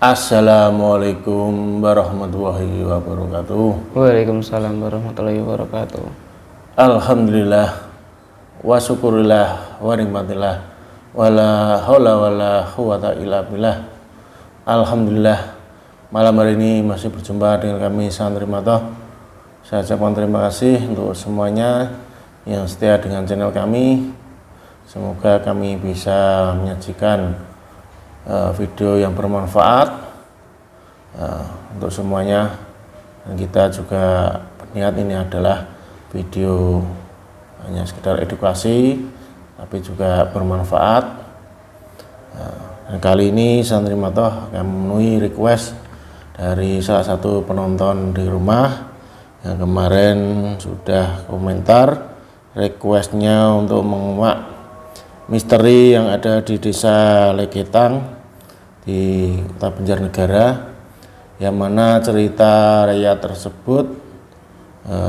Assalamualaikum warahmatullahi wabarakatuh. Waalaikumsalam warahmatullahi wabarakatuh. Alhamdulillah wa syukurillah wa nikmatillah wala haula wala quwata illa billah. Alhamdulillah malam hari ini masih berjumpa dengan kami Santri Matoh. Saya ucapkan terima kasih untuk semuanya yang setia dengan channel kami. Semoga kami bisa menyajikan video yang bermanfaat untuk semuanya, dan kita juga berniat ini adalah video hanya sekedar edukasi tapi juga bermanfaat. Dan kali ini Santri Matoh akan memenuhi request dari salah satu penonton di rumah yang kemarin sudah komentar requestnya untuk menguak misteri yang ada di desa Legetang di Kota Banjarnegara, yang mana cerita rakyat tersebut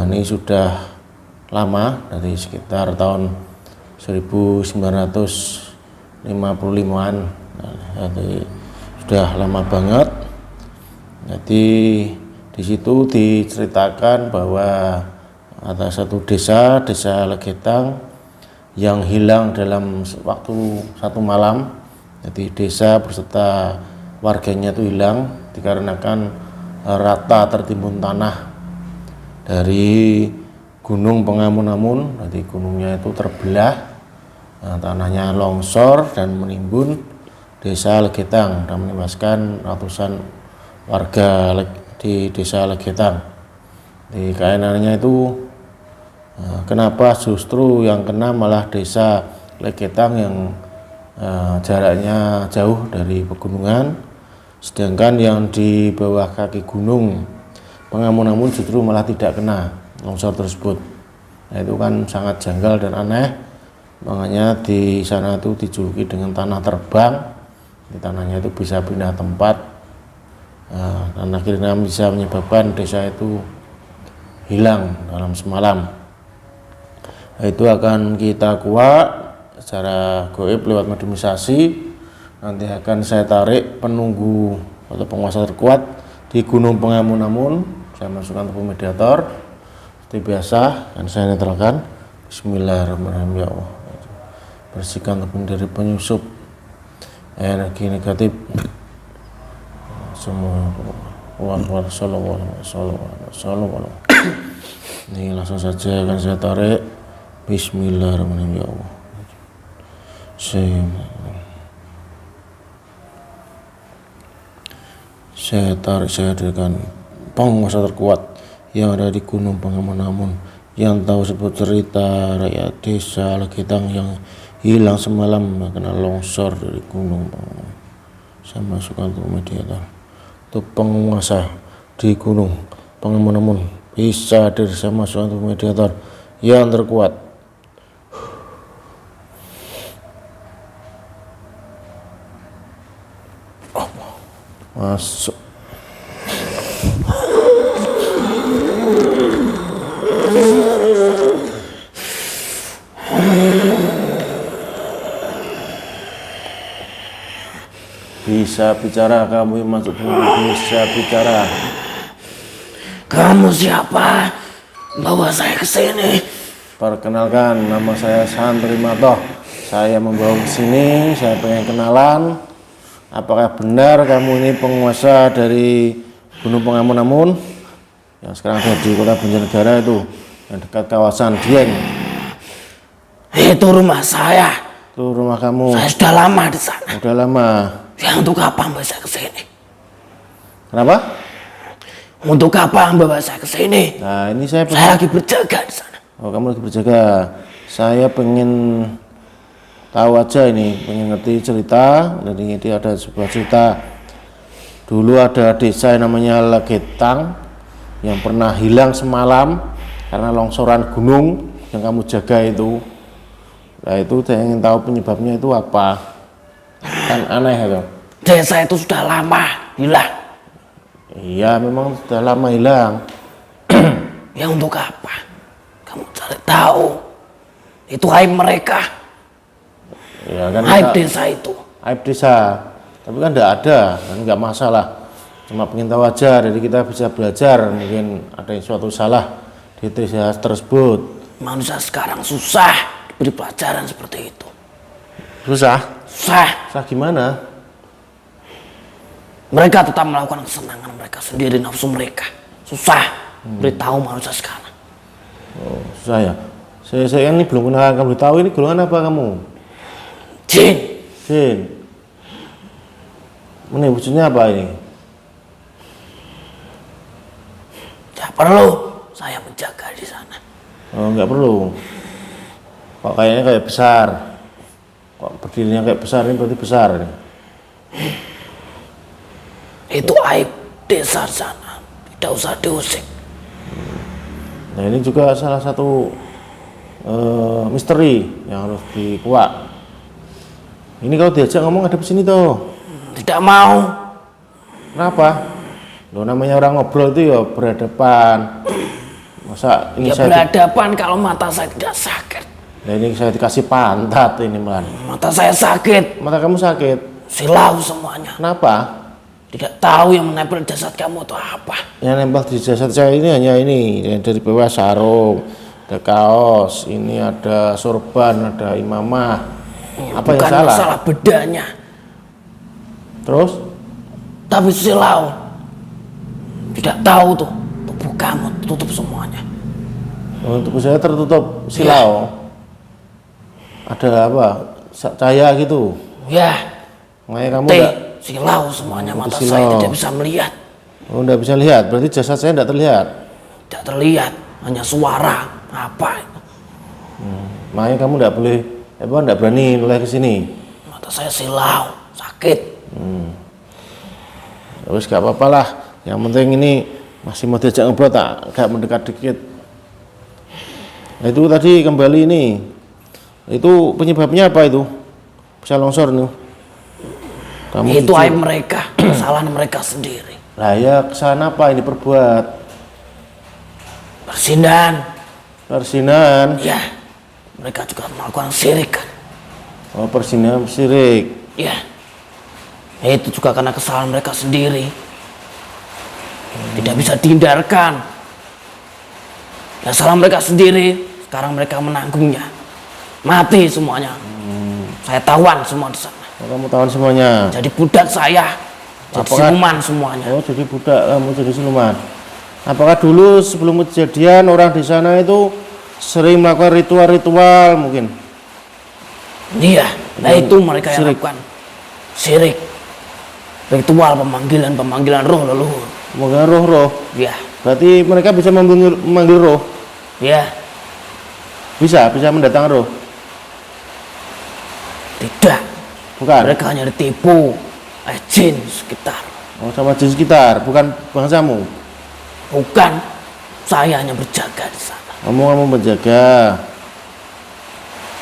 ini sudah lama, dari sekitar tahun 1955-an. Jadi sudah lama banget. Jadi di situ diceritakan bahwa ada satu desa Legetang yang hilang dalam waktu satu malam. Jadi desa beserta warganya itu hilang dikarenakan rata tertimbun tanah dari Gunung Pengamun-amun. Jadi gunungnya itu terbelah, tanahnya longsor dan menimbun desa Legetang dan menewaskan ratusan warga di desa Legetang. Di kainannya itu kenapa justru yang kena malah desa Legetang yang jaraknya jauh dari pegunungan, sedangkan yang di bawah kaki gunung Pengamun-amun justru malah tidak kena longsor tersebut. Nah, itu kan sangat janggal dan aneh. Makanya di sana itu dijuluki dengan tanah terbang. Di tanahnya itu bisa pindah tempat, dan akhirnya bisa menyebabkan desa itu hilang dalam semalam. Nah, itu akan kita kuak secara goib lewat mediumisasi. Nanti akan saya tarik penunggu atau penguasa terkuat di Gunung Pengamun-amun. Saya masukkan telepon mediator seperti biasa, dan saya netralkan. Bismillahirrahmanirrahim. Ya Allah, bersihkan telepon dari penyusup energi negatif semua. Ini langsung saja akan saya tarik. Bismillahirrahmanirrahim. Ya Allah, saya tarik, saya hadirkan penguasa terkuat yang ada di Gunung Pengamun-amun, yang tahu sebut cerita rakyat desa Legetang yang hilang semalam kena longsor dari Gunung Pengamun. Saya masukkan untuk mediator, untuk penguasa di Gunung Pengamun-amun bisa hadir. Saya masukkan untuk mediator yang terkuat. Masuk. Bisa bicara, kamu masuk, bisa bicara. Kamu siapa? Bawa saya ke sini. Perkenalkan, nama saya Santri Matoh. Saya membawa ke sini, saya pengen kenalan. Apakah benar kamu ini penguasa dari Gunung Pengamun-amun yang sekarang ada di Kota Banjarnegara itu, yang dekat kawasan Dieng? Itu rumah saya. Itu rumah kamu? Saya sudah lama di sana. Udah lama. Ya, untuk apa bawa saya ke sini? Kenapa? Untuk apa bawa saya ke sini? Nah, ini saya lagi berjaga di sana. Oh, kamu lagi berjaga. Saya pengen tahu aja ini, pengen ngerti cerita. Jadi ini ada sebuah cerita. Dulu ada desa yang namanya Legetang yang pernah hilang semalam karena longsoran gunung yang kamu jaga itu. Nah, itu saya ingin tahu penyebabnya itu apa. Kan aneh itu. Desa itu sudah lama hilang. Iya, memang sudah lama hilang. Ya, untuk apa? Kamu cari tahu. Itu aib mereka. Ya kan, aib desa itu. Aib desa. Tapi kan tidak ada, kan nggak masalah. Cuma pengen tahu aja, jadi kita bisa belajar. Mungkin ada yang suatu salah di tes tersebut. Manusia sekarang susah diberi pelajaran seperti itu. Susah? Susah. Gimana? Mereka tetap melakukan kesenangan mereka sendiri, nafsu mereka. Susah beritahu manusia sekarang. Oh, susah ya. Saya ini belum kenal, kamu tahu ini golongan apa kamu? Jin. Jin. Ini wujudnya apa ini? Tidak perlu saya menjaga di sana. Oh, nggak perlu. Kok kayaknya kayak besar. Kok berdirinya kayak besar, ini berarti besar ini. Itu aib desa sana. Tidak usah diusik. Nah ini juga salah satu misteri yang harus dikuak. Ini kalau diajak ngomong ada di sini tuh. Tidak mau. Kenapa? Lo namanya orang ngobrol itu ya berhadapan. Masa ini Ya saya berhadapan kalau mata saya tidak sakit. Nah ini saya dikasih pantat ini malah. Mata saya sakit. Mata kamu sakit. Silau semuanya. Kenapa? Tidak tahu yang menempel jasad kamu itu apa. Yang nempel di jasad saya ini hanya ini. Dari bawah sarung, ada kaos, ini ada sorban, ada imamah. Apa Bukan yang salah? masalah bedanya. Terus? Tapi silau. Tidak tahu tuh. Tubuh kamu tutup semuanya. Untuk saya tertutup silau. Ada apa? Cahaya gitu. Ya. Makanya kamu enggak Silau semuanya, mata silau. saya tidak bisa melihat. Oh, enggak bisa lihat. Berarti jasad saya enggak terlihat. Tidak terlihat, hanya suara. Apa itu? Makanya kamu enggak boleh enggak berani mulai ke sini. Mata saya silau, sakit. Terus enggak apa-apa lah. Yang penting ini masih mau diajak ngobrol tak agak mendekat dikit. Nah, itu tadi kembali ini. Itu penyebabnya apa itu? Bisa longsor nih. Kamu Itu jujur. aib mereka, kesalahan mereka sendiri. Lah ya kesana apa ini perbuat? Persindan. Persinan. Ya, mereka juga melakukan syirik kan. Oh, persinan syirik. Ya, itu juga karena kesalahan mereka sendiri. Tidak bisa dihindarkan. Dan salah mereka sendiri, sekarang mereka menanggungnya. Mati semuanya. Saya tawan semua di sana. Oh, kamu tahu semuanya. Jadi budak saya. Jadi Apakah- siluman semuanya. Oh, jadi budak kamu jadi siluman. Apakah dulu sebelum kejadian orang di sana itu sering melakukan ritual-ritual mungkin? Iya, nah itu mereka yang Syirik. lakukan. Syirik. Ritual pemanggilan roh leluhur. Mungkin roh-roh. Ya, Berarti mereka bisa memanggil roh. ya, Bisa mendatang roh. tidak. Bukan. Mereka hanya ditipu oleh jin sekitar. Oh, sama jin sekitar, bukan bangsamu. Bukan, saya hanya berjaga di sana. Kamu menjaga.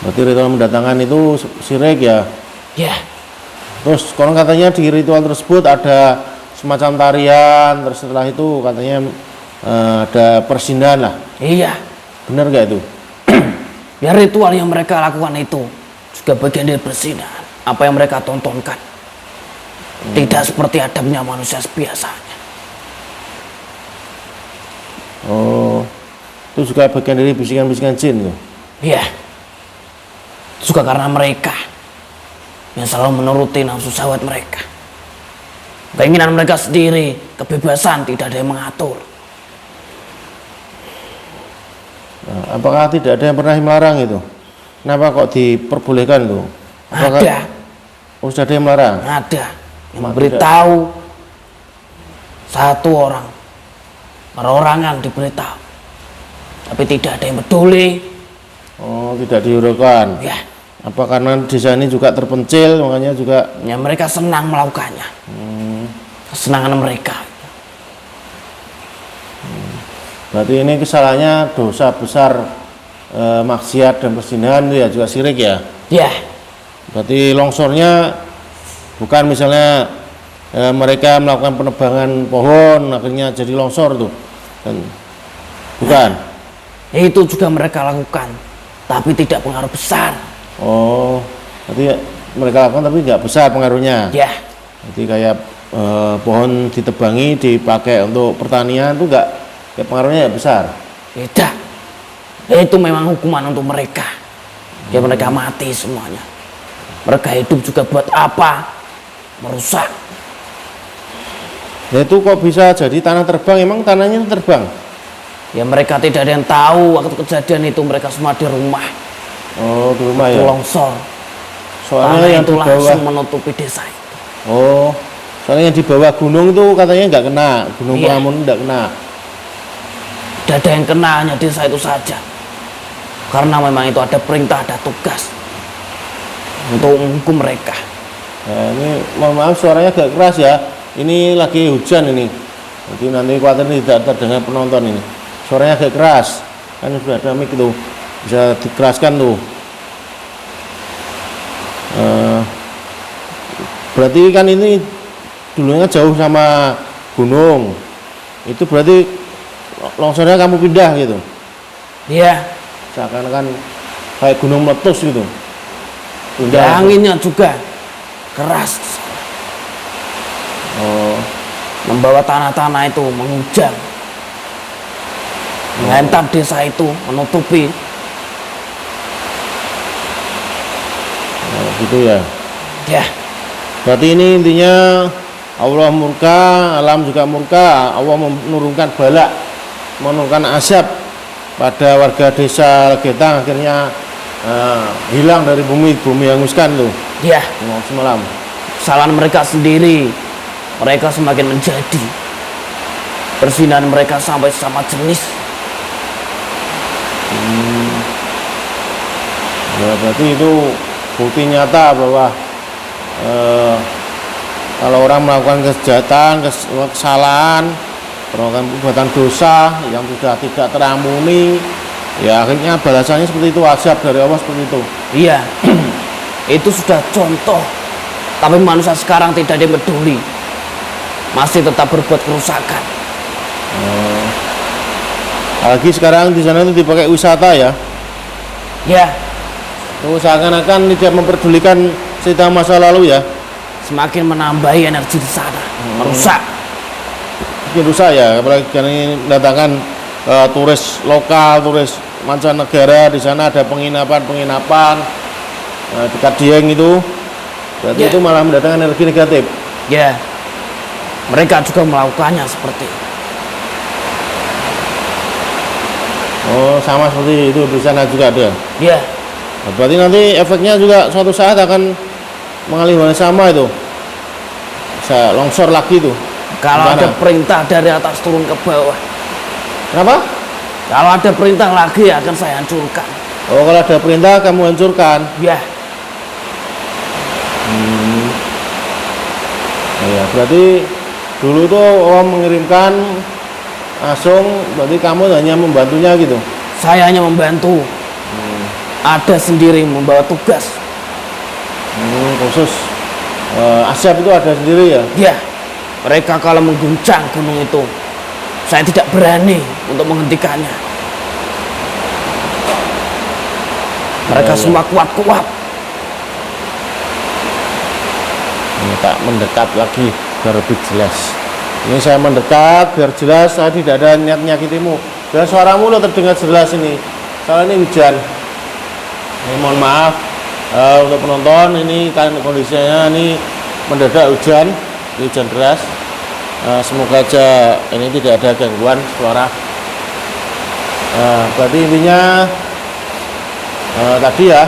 Berarti ritual mendatangkan itu syirik ya. Ya, Terus konon katanya di ritual tersebut ada semacam tarian, terus setelah itu katanya ada persinan lah. iya. Benar nggak itu? Ya ritual yang mereka lakukan itu juga bagian dari persidangan. Apa yang mereka tontonkan. Tidak seperti adabnya manusia biasanya. Oh, itu juga bagian dari bisikan-bisikan jin tuh. Iya. Juga karena mereka yang selalu menuruti nafsu syahwat mereka. Keinginan mereka sendiri, kebebasan tidak ada yang mengatur. Nah, apakah tidak ada yang pernah melarang itu? Kenapa kok diperbolehkan tuh? Apakah, Ada, oh, sudah ada yang melarang? ada yang Mak, memberitahu satu orang, perorangan diberitahu, tapi tidak ada yang peduli. Oh, tidak dihiraukan. Ya, Apa karena desa ini juga terpencil, makanya juga ya mereka senang melakukannya. Kesenangan mereka. berarti ini kesalahannya dosa besar, maksiat dan perzinahan itu ya juga syirik ya. Ya, Berarti longsornya bukan misalnya mereka melakukan penebangan pohon akhirnya jadi longsor tuh. Bukan. itu juga mereka lakukan, tapi tidak pengaruh besar. Oh, berarti mereka lakukan tapi nggak besar pengaruhnya. Ya, Jadi kayak pohon ditebangi dipakai untuk pertanian itu enggak, pengaruhnya ya besar. Tidak. Itu memang hukuman untuk mereka. Ya mereka mati semuanya. Mereka hidup juga buat apa? Merusak. Nah itu kok bisa jadi tanah terbang? Emang tanahnya terbang? Ya mereka tidak ada yang tahu waktu kejadian itu, mereka semua di rumah. Oh di rumah Waktu ya? longsor. Soalnya Tanah yang itu di bawah, langsung menutupi desa itu. oh soalnya yang di bawah gunung itu katanya nggak kena, Gunung Iya. Pengamun nggak kena. Tidak ada yang kena, hanya desa itu saja. Karena memang itu ada perintah, ada tugas untuk menghukum mereka. Nah, ini mohon maaf suaranya agak keras ya. Ini lagi hujan ini. Jadi nanti khawatir tidak terdengar penonton ini. Suaranya agak keras. Kan sudah ada mic itu. Bisa dikeraskan tuh. Berarti kan ini dulunya jauh sama gunung. Itu berarti longsornya kamu pindah gitu. Iya, Seakan-akan kayak gunung meletus gitu. ya, anginnya juga keras. Oh, Membawa tanah-tanah itu menghujam. Menghantam desa itu, menutupi. nah, gitu ya. Ya, Berarti ini intinya Allah murka, alam juga murka. Allah menurunkan balak, menurunkan azab pada warga desa Legetang, akhirnya hilang dari bumi hanguskan tuh ya, semalam. kesalahan mereka sendiri. Mereka semakin menjadi. Persinahan mereka sampai sama jenis. Ya, berarti itu bukti nyata bahwa kalau orang melakukan kejahatan, kesalahan, melakukan perbuatan dosa yang sudah tidak terampuni, ya akhirnya balasannya seperti itu, azab dari Allah seperti itu. Iya, itu sudah contoh. Tapi manusia sekarang tidak ada yang peduli. Masih tetap berbuat kerusakan. Apalagi sekarang di sana itu dipakai wisata ya. Ya, Itu seakan-akan tidak memperdulikan cerita masa lalu ya. semakin menambahi energi di sana. Merusak. Bikin rusak ya, apalagi karena ini mendatangkan turis lokal, turis mancanegara. Di sana ada penginapan dekat Dieng itu. Berarti Ya. itu malah mendatangkan energi negatif. Ya, mereka juga melakukannya seperti itu. Oh, sama seperti itu di sana juga ada. Ya, Nah, berarti nanti efeknya juga suatu saat akan mengalami hal sama itu. Bisa longsor lagi tuh. kalau Gimana? ada perintah dari atas turun ke bawah. Kenapa? Kalau ada perintah lagi akan saya hancurkan. Oh, kalau ada perintah kamu hancurkan. Ya, Iya, berarti dulu tuh Allah mengirimkan langsung, berarti kamu hanya membantunya gitu. saya hanya membantu. Ada sendiri membawa tugas. Khusus azab itu ada sendiri ya. Ya, mereka kalau mengguncang gunung itu, saya tidak berani untuk menghentikannya. Mereka Ya, ya. semua kuat-kuat. Ini tak mendekat lagi biar lebih jelas. Ini saya mendekat biar jelas, saya tidak ada niat nyakitimu. Dan suaramu udah terdengar jelas ini. Soalnya ini hujan. Ini mohon maaf untuk penonton, ini kan kondisinya ini mendadak hujan, ini hujan deras. Semoga aja ini tidak ada gangguan suara. Berarti intinya tadi ya,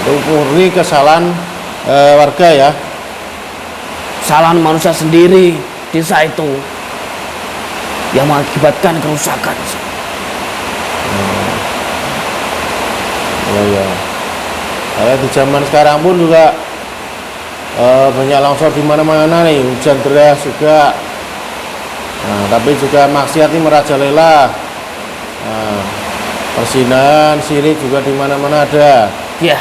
itu murni kesalahan warga ya. Kesalahan manusia sendiri desa itu yang mengakibatkan kerusakan. Oh iya. Kayak di zaman sekarang pun juga banyak longsor di mana-mana nih, hujan deras juga. Nah, tapi juga maksiat ini merajalela. Nah, persinahan, sirik juga di mana-mana ada. Ya,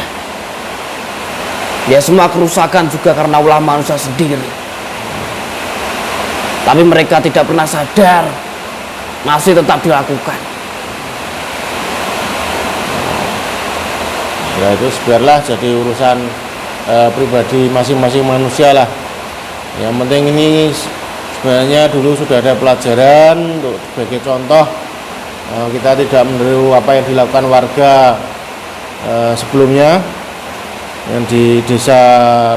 ya semua kerusakan juga karena ulah manusia sendiri. Tapi mereka tidak pernah sadar, masih tetap dilakukan. Ya itu biarlah jadi urusan pribadi masing-masing manusia lah. Yang penting ini sebenarnya dulu sudah ada pelajaran untuk sebagai contoh, kita tidak meniru apa yang dilakukan warga sebelumnya yang di desa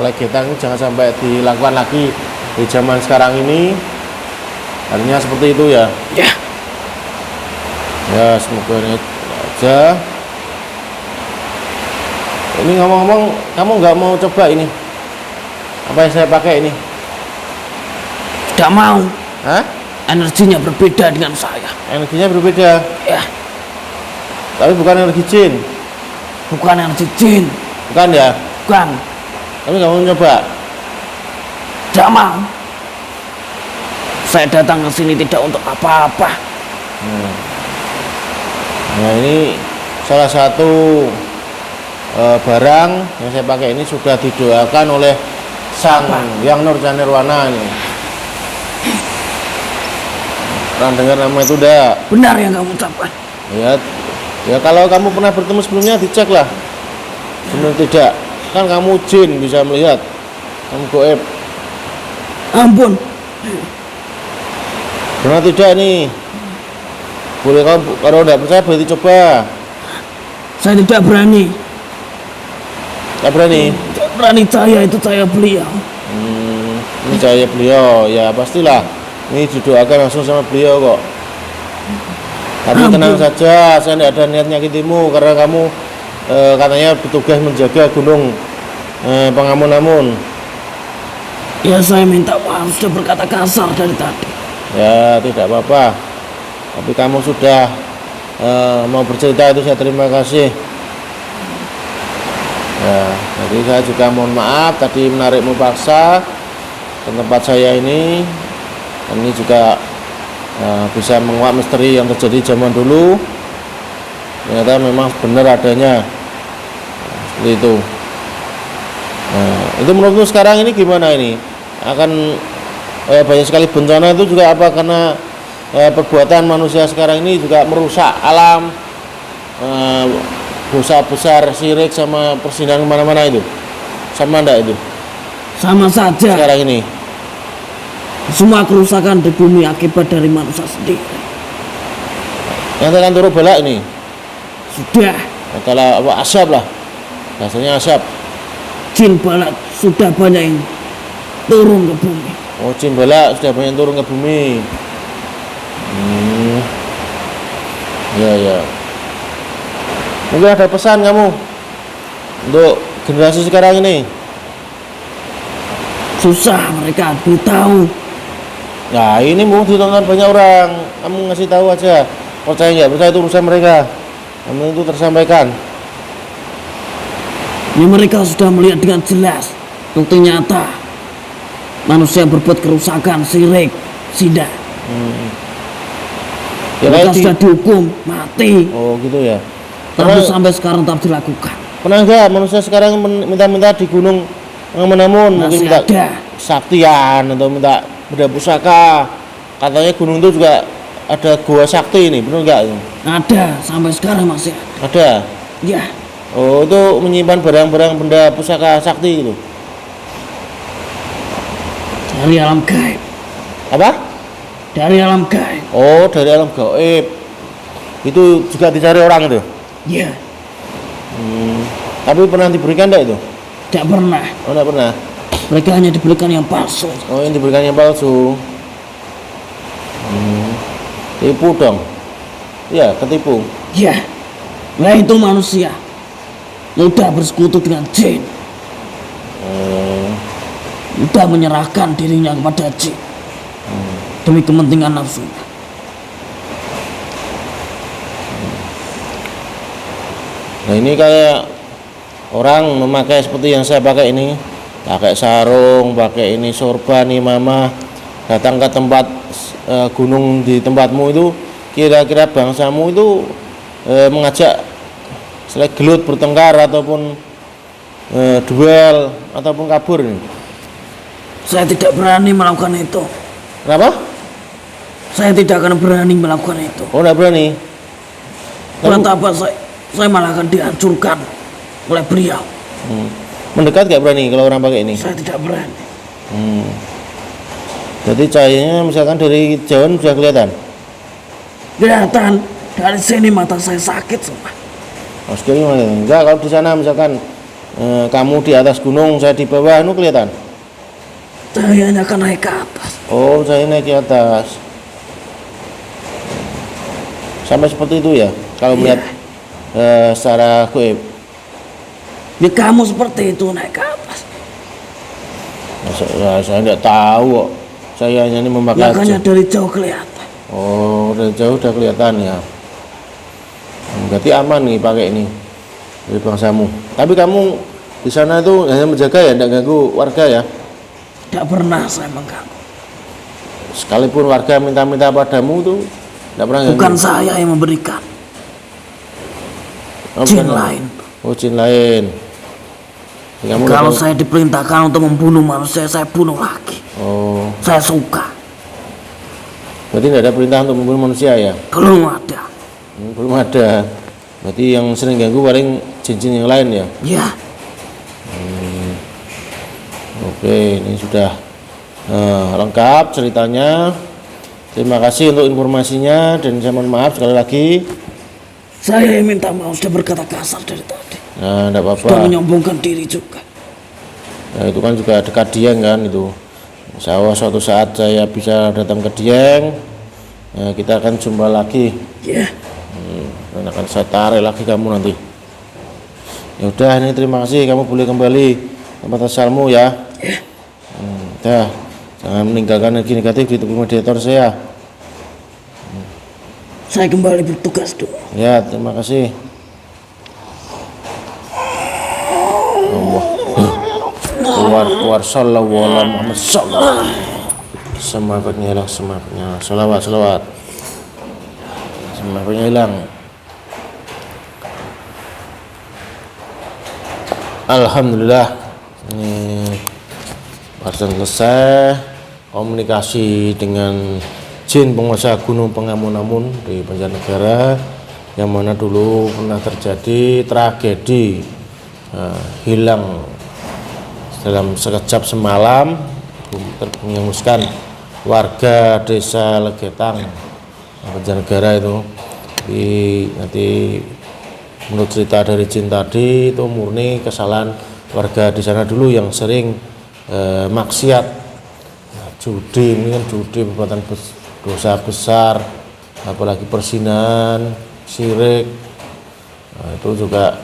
Legetang, jangan sampai dilakukan lagi di zaman sekarang ini. Artinya seperti itu ya. Ya semoga ini aja. Ini ngomong-ngomong, kamu nggak mau coba ini apa yang saya pakai ini? Tidak mau. Hah? Energinya berbeda dengan saya. Energinya berbeda. Ya, Tapi bukan energi jin. bukan energi jin. Bukan ya? Bukan. Tapi nggak mau nyoba. Tidak mau. Saya datang ke sini tidak untuk apa-apa. Nah ini salah satu barang yang saya pakai ini sudah didoakan oleh Sang Hyang Nurja Nirwana ini. Pernah dengar nama itu udah? Benar yang kamu ucapkan. Ya kalau kamu pernah bertemu sebelumnya dicek lah. Benar tidak? Kan kamu jin bisa melihat. Kamu goib. Ampun. Pernah tidak nih? Boleh kamu kalau tidak percaya boleh dicoba. Saya tidak berani. Tidak berani? Tidak berani, cahaya itu cahaya beliau. Ini cahaya beliau, ya pastilah. Ini didoakan langsung sama beliau kok. Tapi tenang saja, saya tidak ada niat nyakitimu karena kamu katanya bertugas menjaga gunung Pengamun-amun. Ya saya minta maaf sudah berkata kasar dari tadi. Ya tidak apa-apa. Tapi kamu sudah mau bercerita itu saya terima kasih. Ya, jadi saya juga mohon maaf tadi menarikmu paksa ke tempat saya ini. Ini juga bisa menguak misteri yang terjadi zaman dulu. Ternyata memang benar adanya seperti itu. Nah, itu menurutmu sekarang ini gimana ini? Akan banyak sekali bencana itu juga apa karena perbuatan manusia sekarang ini juga merusak alam, dosa besar syirik sama persinahan kemana-mana itu sama enggak itu? Sama saja. Sekarang ini semua kerusakan di bumi akibat dari manusia sendiri. yang akan turun balak ini Sudah. masalah apa asap lah, rasanya asap. Jin balak sudah banyak yang turun ke bumi. Oh jin balak sudah banyak turun ke bumi. Ya. Mungkin ada pesan kamu untuk generasi sekarang ini? Susah mereka beritahu. Nah ini mau ditonton banyak orang, kamu ngasih tahu aja. Percaya nggak percaya itu urusan mereka. Kamu itu tersampaikan. Ini mereka sudah melihat dengan jelas bukti nyata manusia berbuat kerusakan, syirik, sida. Ya, mereka sudah dihukum mati. Oh gitu ya. Tapi sampai sekarang tetap dilakukan. Pernah nggak manusia sekarang minta-minta di gunung Pengamun-amun mungkin minta ada saktian atau minta benda pusaka? Katanya gunung itu juga ada gua sakti ini, benar nggak? Ada, sampai sekarang masih Ada. ya. Oh itu menyimpan barang-barang benda pusaka sakti itu. Dari alam gaib. Apa? Dari alam gaib. Oh dari alam gaib. Itu juga dicari orang itu. Ya. Tapi pernah diberikan enggak itu? Tidak pernah. Oh enggak pernah. Mereka hanya diberikan yang palsu. Oh yang diberikan yang palsu. Tipu dong. Ya ketipu. Ya. Nah itu manusia mudah bersekutu dengan jin. Mudah menyerahkan dirinya kepada jin demi kepentingan nafsunya. Nah ini kayak orang memakai seperti yang saya pakai ini, pakai sarung, pakai ini sorban, imamah, datang ke tempat gunung di tempatmu itu, kira-kira bangsamu itu mengajak selain gelut bertengkar ataupun duel ataupun kabur ini. Saya tidak berani melakukan itu. Kenapa? Saya tidak akan berani melakukan itu. Oh tidak berani. Buat apa saya malah akan dihancurkan oleh beliau. Mendekat gak berani kalau orang pakai ini? Saya tidak berani. Jadi cahayanya misalkan dari jauh sudah kelihatan? Kelihatan dari sini mata saya sakit semua. Oh, sekali mana? Enggak, kalau di sana misalkan kamu di atas gunung, saya di bawah, itu kelihatan? Cahayanya akan naik ke atas. Oh, saya naik ke atas. Sampai seperti itu ya? Kalau melihat secara goib. Ya kamu seperti itu naik ke atas. Saya tidak tahu kok. Saya hanya ini memakai Makanya dari jauh kelihatan. Oh, dari jauh udah kelihatan ya. Berarti aman nih pakai ini dari bangsamu. Tapi kamu di sana itu hanya menjaga ya, tidak ganggu warga ya? Tidak pernah saya mengganggu. Sekalipun warga minta-minta padamu tuh tidak pernah ganggu. Bukan saya yang memberikan. Jin lain. Oh, jin lain. Kamu Kalau saya diperintahkan untuk membunuh manusia, saya bunuh lagi. Oh, Saya suka. berarti tidak ada perintah untuk membunuh manusia ya? Belum ada. Belum ada. Berarti yang sering ganggu paling jin-jin yang lain ya? Ya, Oke, ini sudah lengkap ceritanya. Terima kasih untuk informasinya dan saya mohon maaf sekali lagi. saya yang minta maaf sudah berkata kasar dari tadi. Nah, tidak apa-apa. Sudah menyombongkan diri juga. Nah, itu kan juga dekat Dieng kan itu. Insya Allah suatu saat saya bisa datang ke Dieng. Nah, kita akan jumpa lagi. Ya, Dan akan saya tarik lagi kamu nanti. Ya udah, ini terima kasih, kamu boleh kembali tempat asalmu ya. Dah, jangan meninggalkan energi negatif di tubuh mediator saya. saya kembali bertugas dulu. Ya, terima kasih. Keluar sallallahu alaihi Muhammad sallallahu. Semangatnya hilang, semangatnya. Salawat. Semangatnya hilang. Alhamdulillah. Ini barusan selesai komunikasi dengan jin penguasa gunung Pengamun-amun di Banjarnegara, yang mana dulu pernah terjadi tragedi hilang dalam sekejap semalam, menghanguskan warga desa Legetang Banjarnegara itu. Nanti menurut cerita dari jin tadi itu murni kesalahan warga di sana dulu yang sering maksiat, judi. Ini kan judi perbuatan dosa besar, apalagi persinahan, syirik. Nah, itu juga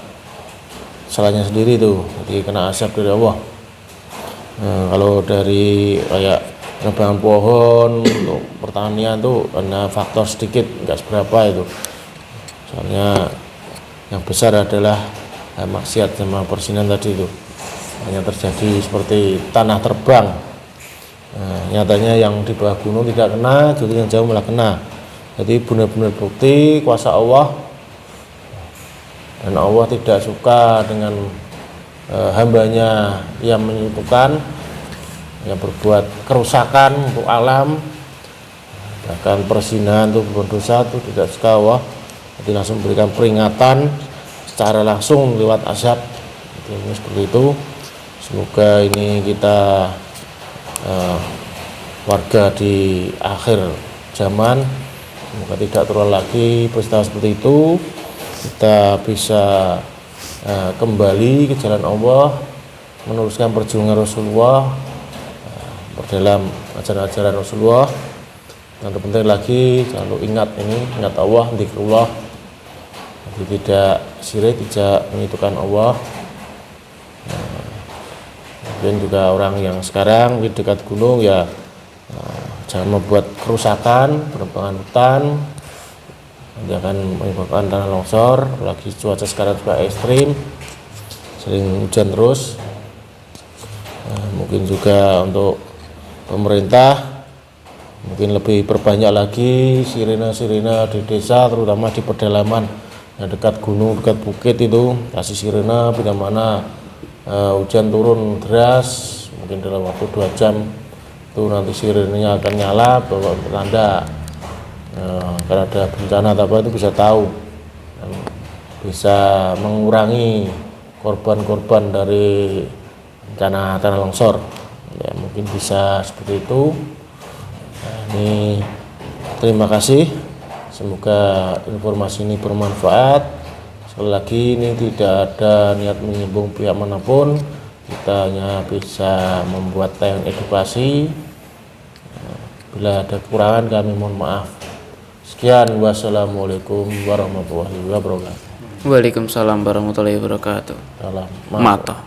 salahnya sendiri tuh, jadi kena azab dari Allah. Nah, kalau dari kayak nebangan pohon untuk pertanian tuh karena faktor sedikit, nggak seberapa itu. Soalnya yang besar adalah maksiat sama persinahan tadi itu. Hanya terjadi seperti tanah terbang. Nah, nyatanya yang di bawah gunung tidak kena, jadi yang jauh malah kena. Jadi benar-benar bukti kuasa Allah, dan Allah tidak suka dengan hambanya yang menyibukkan, yang berbuat kerusakan untuk alam, bahkan persinahan itu berdosa itu tidak suka Allah. Jadi langsung berikan peringatan secara langsung lewat azab. Jadi seperti itu. Semoga ini kita warga di akhir zaman, semoga tidak terulang lagi peristiwa seperti itu. Kita bisa kembali ke jalan Allah, meneruskan perjuangan Rasulullah, berdalam ajaran-ajaran Rasulullah. Dan terpenting lagi selalu ingat Allah, zikrullah. Jadi tidak syirik, tidak menyekutukan Allah. Dan juga orang yang sekarang di dekat gunung ya jangan membuat kerusakan, penebangan hutan, nanti akan menyebabkan tanah longsor. Apalagi cuaca sekarang juga ekstrim, sering hujan terus. Mungkin juga untuk pemerintah mungkin lebih perbanyak lagi sirene-sirene di desa, terutama di pedalaman yang dekat gunung, dekat bukit itu, kasih sirene bila mana hujan turun deras, mungkin dalam waktu 2 jam itu nanti sirenenya akan nyala bahwa bertanda karena ada bencana atau apa, itu bisa tahu dan bisa mengurangi korban-korban dari bencana tanah longsor. Ya, mungkin bisa seperti itu. Nah, ini terima kasih. Semoga informasi ini bermanfaat. Sekali lagi ini tidak ada niat menyinggung pihak manapun. Kita hanya bisa membuat tayangan edukasi. Bila ada kekurangan kami mohon maaf. Sekian, wassalamualaikum warahmatullahi wabarakatuh. Waalaikumsalam warahmatullahi wabarakatuh. Dalam Mata.